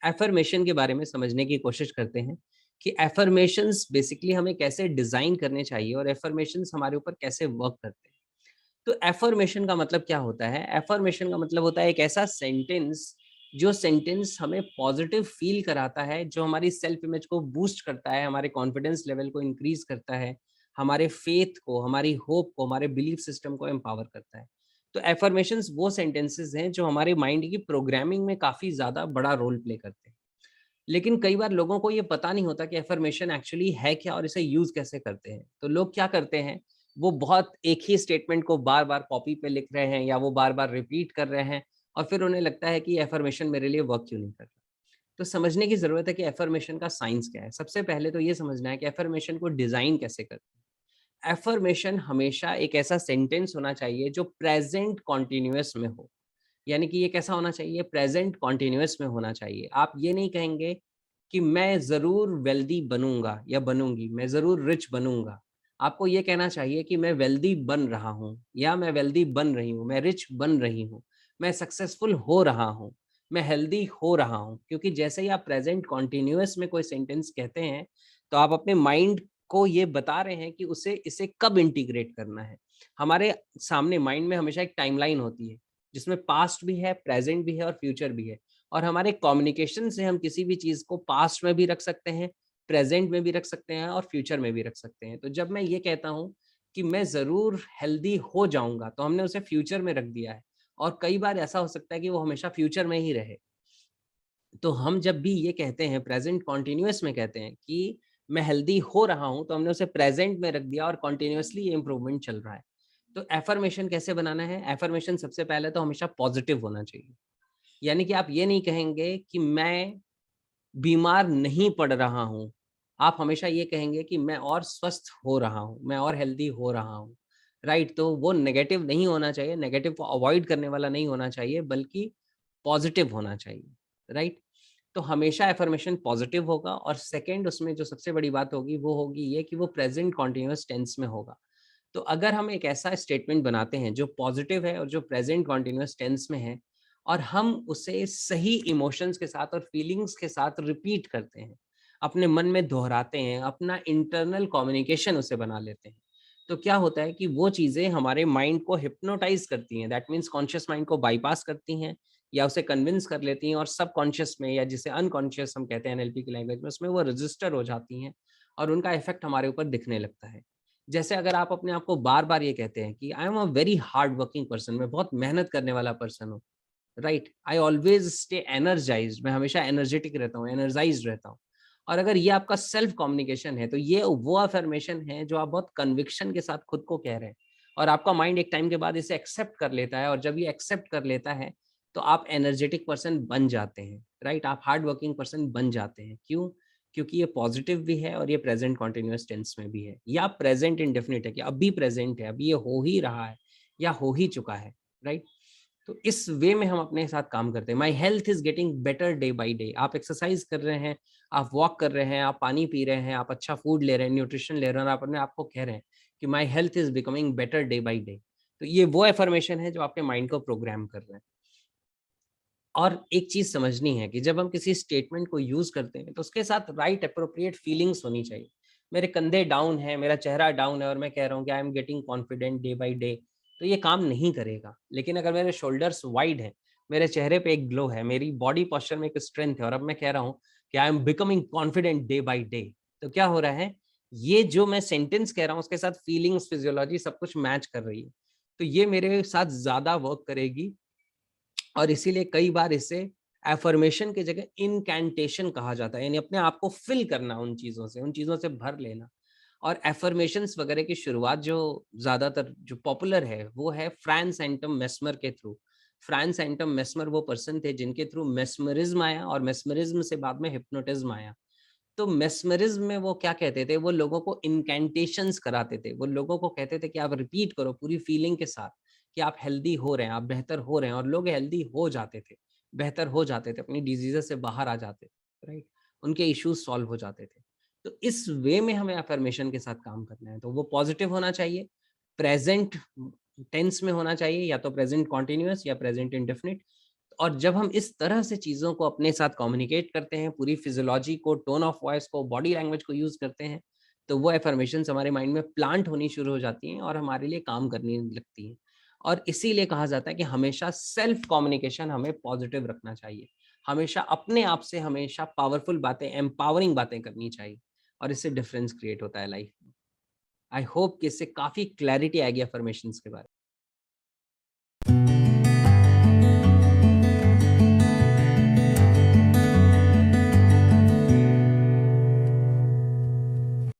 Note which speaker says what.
Speaker 1: Affirmation के बारे में समझने की कोशिश करते हैं कि एफर्मेशंस बेसिकली हमें कैसे डिजाइन करने चाहिए और एफर्मेशंस हमारे ऊपर कैसे वर्क करते हैं। तो एफर्मेशन का मतलब क्या होता है? एफर्मेशन का मतलब होता है एक ऐसा सेंटेंस जो सेंटेंस हमें पॉजिटिव फील कराता है, जो हमारी सेल्फ इमेज को बूस्ट करता है, हमारे कॉन्फिडेंस लेवल को इंक्रीज करता है, हमारे फेथ को, हमारी होप को, हमारे बिलीफ सिस्टम को एम्पावर करता है। तो एफर्मेशंस वो सेंटेंसेस हैं जो हमारे माइंड की प्रोग्रामिंग में काफ़ी ज़्यादा बड़ा रोल प्ले करते हैं। लेकिन कई बार लोगों को ये पता नहीं होता कि एफर्मेशन एक्चुअली है क्या और इसे यूज़ कैसे करते हैं। तो लोग क्या करते हैं, वो बहुत एक ही स्टेटमेंट को बार-बार कॉपी पे लिख रहे हैं या वो बार-बार रिपीट कर रहे हैं और फिर उन्हें लगता है कि एफर्मेशन मेरे लिए वर्क क्यों नहीं कर रहा। तो समझने की ज़रूरत है कि एफर्मेशन का साइंस क्या है। सबसे पहले तो ये समझना है कि एफर्मेशन को डिज़ाइन कैसे करते हैं। एफर्मेशन हमेशा एक ऐसा सेंटेंस होना चाहिए जो प्रेज़ेंट कंटीन्यूअस में हो। यानी कि ये कैसा होना चाहिए? प्रेज़ेंट कंटीन्यूअस में होना चाहिए। आप ये नहीं कहेंगे कि मैं ज़रूर वेल्दी बनूँगा या बनूँगी, मैं ज़रूर रिच बनूँगा। आपको ये कहना चाहिए कि मैं वेल्दी बन रहा हूँ या मैं वेल्दी बन रही हूँ, मैं रिच बन रही हूँ, मैं सक्सेसफुल हो रहा हूँ, मैं हेल्दी हो रहा हूँ। क्योंकि जैसे ही आप प्रेज़ेंट कंटीन्यूअस में कोई सेंटेंस कहते हैं, तो आप अपने माइंड को ये बता रहे हैं कि उसे इसे कब इंटीग्रेट करना है। हमारे सामने माइंड में हमेशा एक टाइमलाइन होती है, जिसमें पास्ट भी है, प्रेज़ेंट भी है और फ्यूचर भी है। और हमारे कम्युनिकेशन से हम किसी भी चीज़ को पास्ट में भी रख सकते हैं, प्रेज़ेंट में भी रख सकते हैं और फ्यूचर में भी रख सकते हैं। तो जब मैं ये कहता हूँ कि मैं ज़रूर हेल्दी हो जाऊँगा, तो हमने उसे फ्यूचर में रख दिया है और कई बार ऐसा हो सकता है कि वो हमेशा फ्यूचर में ही रहे। तो हम जब भी ये कहते हैं प्रेज़ेंट कंटीन्यूअस में कहते हैं कि मैं हेल्दी हो रहा हूँ, तो हमने उसे प्रेज़ेंट में रख दिया और कंटीन्यूअसली ये इम्प्रूवमेंट चल रहा है। तो एफ़र्मेशन कैसे बनाना है? एफ़र्मेशन सबसे पहले तो हमेशा पॉज़िटिव होना चाहिए। यानी कि आप ये नहीं कहेंगे कि मैं बीमार नहीं पड़ रहा हूँ। आप हमेशा ये कहेंगे कि मैं और स्वस्थ हो रहा हूँ, मैं और हेल्दी हो रहा हूँ, राइट? तो वो नेगेटिव नहीं होना चाहिए, नेगेटिव को अवॉइड करने वाला नहीं होना चाहिए, बल्कि पॉज़िटिव होना चाहिए, राइट? तो हमेशा अफ़र्मेशन पॉज़िटिव होगा और सेकंड उसमें जो सबसे बड़ी बात होगी, वो होगी ये कि वो प्रेज़ेंट कंटीन्यूअस टेंस में होगा। तो अगर हम एक ऐसा स्टेटमेंट बनाते हैं जो पॉजिटिव है और जो प्रेजेंट कंटीन्यूअस टेंस में है और हम उसे सही इमोशंस के साथ और फीलिंग्स के साथ रिपीट करते हैं, अपने मन में दोहराते हैं, अपना इंटरनल कम्युनिकेशन उसे बना लेते हैं, तो क्या होता है कि वो चीज़ें हमारे माइंड को हिप्नोटाइज करती हैं। दैट मीन्स कॉन्शियस माइंड को बाईपास करती हैं या उसे कन्विंस कर लेती हैं और सबकॉन्शियस में या जिसे अनकॉन्शियस हम कहते हैं एनएलपी की लैंग्वेज में, उसमें वो रजिस्टर हो जाती हैं और उनका इफेक्ट हमारे ऊपर दिखने लगता है। जैसे अगर आप अपने आप को बार-बार ये कहते हैं कि I am a very hard working person, मैं बहुत मेहनत करने वाला पर्सन हूँ, right? I always stay energised, मैं हमेशा एनर्जेटिक रहता हूँ, एनर्जाइज़्ड रहता हूँ। और अगर ये आपका सेल्फ कम्युनिकेशन है, तो ये वो अफ़र्मेशन है जो आप बहुत कन्विक्शन के साथ खुद को कह रहे हैं और आपका माइंड एक टाइम के बाद इसे एक्सेप्ट कर लेता है और जब ये एक्सेप्ट कर लेता है, तो आप एनर्जेटिक पर्सन बन जाते हैं, राइट? आप हार्ड वर्किंग पर्सन बन जाते हैं। क्यों? क्योंकि ये पॉज़िटिव भी है और ये प्रेज़ेंट कंटीन्यूअस टेंस में भी है या प्रेज़ेंट इंडेफ़िनिट है कि अभी प्रेज़ेंट है, अभी ये हो ही रहा है या हो ही चुका है, राइट? तो इस वे में हम अपने साथ काम करते हैं। My health is getting better day by day. आप एक्सरसाइज़ कर रहे हैं, आप वॉक कर रहे हैं, आप पानी पी रहे हैं, आप अच्छा फूड ले रहे हैं, न्यूट्रिशन ले रहे हैं और आप अपने आप को कह रहे हैं कि my health is becoming better day by day. तो ये वो अफ़र्मेशन है जो आपके माइंड को प्रोग्राम कर रहा है। और एक चीज़ समझनी है कि जब हम किसी स्टेटमेंट को यूज़ करते हैं, तो उसके साथ राइट एप्रोप्रिएट फीलिंग्स होनी चाहिए। मेरे कंधे डाउन हैं, मेरा चेहरा डाउन है और मैं कह रहा हूँ कि I am getting confident day by day, तो ये काम नहीं करेगा। लेकिन अगर मेरे शोल्डर्स वाइड हैं, मेरे चेहरे पे एक ग्लो है, मेरी बॉडी पोस्चर में एक स्ट्रेंथ है और अब मैं कह रहा हूँ कि I am becoming confident day by day, तो क्या हो रहा है? ये जो मैं सेंटेंस कह रहा हूँ, उसके साथ फीलिंग्स, फिजियोलॉजी सब कुछ मैच कर रही है। तो ये मेरे साथ ज़्यादा वर्क करेगी और इसीलिए कई बार इसे अफ़र्मेशन की जगह इनकैंटेशन कहा जाता है, यानी अपने आप को फ़िल करना उन चीज़ों से, उन चीज़ों से भर लेना। और अफ़र्मेशंस वगैरह की शुरुआत जो ज़्यादातर जो पॉपुलर है, वो है फ्रांस एंटम मेस्मर के थ्रू। फ्रांस एंटम मेस्मर वो पर्सन थे जिनके थ्रू मेस्मरिज़्म आया और मेस्मरिज़्म से बाद में हिप्नोटिज़्म आया। तो मेस्मरिज़्म में वो क्या कहते थे, वो लोगों को इनकैंटेशंस कराते थे। वो लोगों को कहते थे कि आप रिपीट करो पूरी फीलिंग के साथ कि आप हेल्दी हो रहे हैं, आप बेहतर हो रहे हैं और लोग हेल्दी हो जाते थे, बेहतर हो जाते थे, अपनी डिज़ीज़ेज़ से बाहर आ जाते थे, राइट? उनके इश्यूज़ सॉल्व हो जाते थे। तो इस वे में हमें अफ़र्मेशन के साथ काम करना है। तो वो पॉज़िटिव होना चाहिए, प्रेज़ेंट टेंस में होना चाहिए या तो प्रेज़ेंट कंटीन्यूअस या प्रेज़ेंट इंडेफ़िनिट और जब हम इस तरह से चीज़ों को अपने साथ कम्युनिकेट करते हैं, पूरी फिज़ियोलॉजी को, टोन ऑफ वॉइस को, बॉडी लैंग्वेज को यूज़ करते हैं, तो वो अफ़र्मेशंस हमारे माइंड में प्लांट होनी शुरू हो जाती हैं और हमारे लिए काम करने लगती हैं। और इसीलिए कहा जाता है कि हमेशा सेल्फ कम्युनिकेशन हमें पॉज़िटिव रखना चाहिए। हमेशा अपने आप से हमेशा पावरफुल बातें, एम्पावरिंग बातें करनी चाहिए और इससे डिफरेंस क्रिएट होता है लाइफ़ में। आई होप कि इससे काफ़ी क्लैरिटी आएगी अफ़र्मेशंस के बारे में।